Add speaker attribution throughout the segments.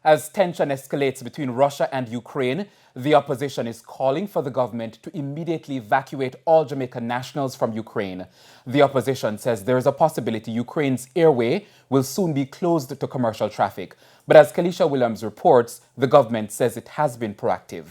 Speaker 1: As tension escalates between Russia and Ukraine, the opposition is calling for the government to immediately evacuate all Jamaican nationals from Ukraine. The opposition says there is a possibility Ukraine's airway will soon be closed to commercial traffic. But as Kalisha Williams reports, the government says it has been proactive.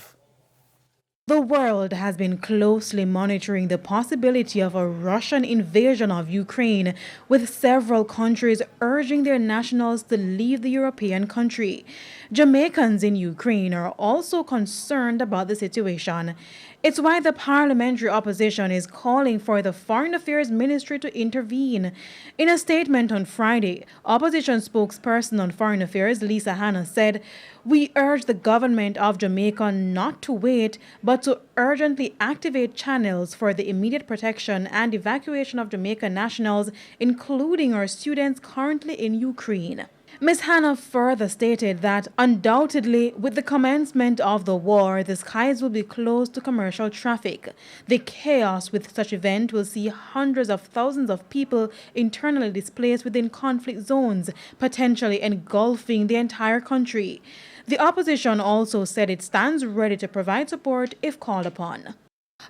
Speaker 2: The world has been closely monitoring the possibility of a Russian invasion of Ukraine, with several countries urging their nationals to leave the European country. Jamaicans in Ukraine are also concerned about the situation. It's why the parliamentary opposition is calling for the Foreign Affairs Ministry to intervene. In a statement on Friday, opposition spokesperson on Foreign Affairs Lisa Hanna said, "We urge the government of Jamaica not to wait, but to urgently activate channels for the immediate protection and evacuation of Jamaican nationals, including our students currently in Ukraine." Ms. Hanna further stated that undoubtedly, with the commencement of the war, the skies will be closed to commercial traffic. The chaos with such event will see hundreds of thousands of people internally displaced within conflict zones, potentially engulfing the entire country. The opposition also said it stands ready to provide support if called upon.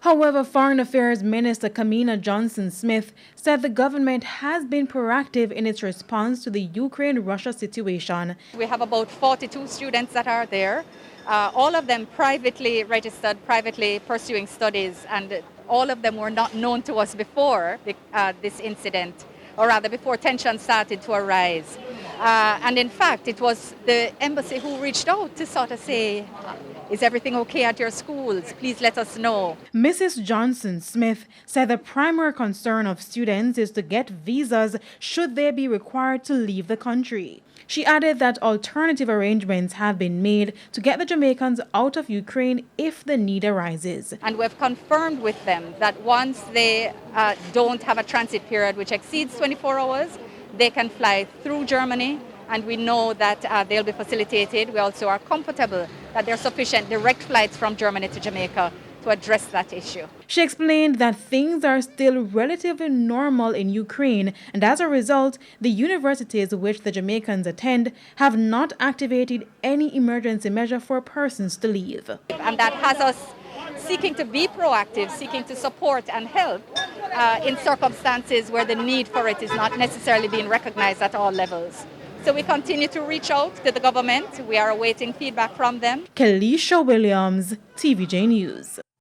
Speaker 2: However, Foreign Affairs Minister Kamina Johnson-Smith said the government has been proactive in its response to the Ukraine-Russia situation.
Speaker 3: We have about 42 students that are there, all of them privately registered, privately pursuing studies, and all of them were not known to us before this incident, or rather before tension started to arise. And in fact, it was the embassy who reached out to sort of say, "Is everything okay at your schools? Please let us know."
Speaker 2: Mrs. Johnson-Smith said the primary concern of students is to get visas should they be required to leave the country. She added that alternative arrangements have been made to get the Jamaicans out of Ukraine if the need arises.
Speaker 3: And we've confirmed with them that once they don't have a transit period which exceeds 24 hours, they can fly through Germany, and we know that they'll be facilitated. We also are comfortable that there are sufficient direct flights from Germany to Jamaica to address that issue.
Speaker 2: She explained that things are still relatively normal in Ukraine, and as a result, the universities which the Jamaicans attend have not activated any emergency measure for persons to leave.
Speaker 3: And that has us seeking to be proactive, seeking to support and help in circumstances where the need for it is not necessarily being recognized at all levels. So we continue to reach out to the government. We are awaiting feedback from them.
Speaker 2: Kalisha Williams, TVJ News.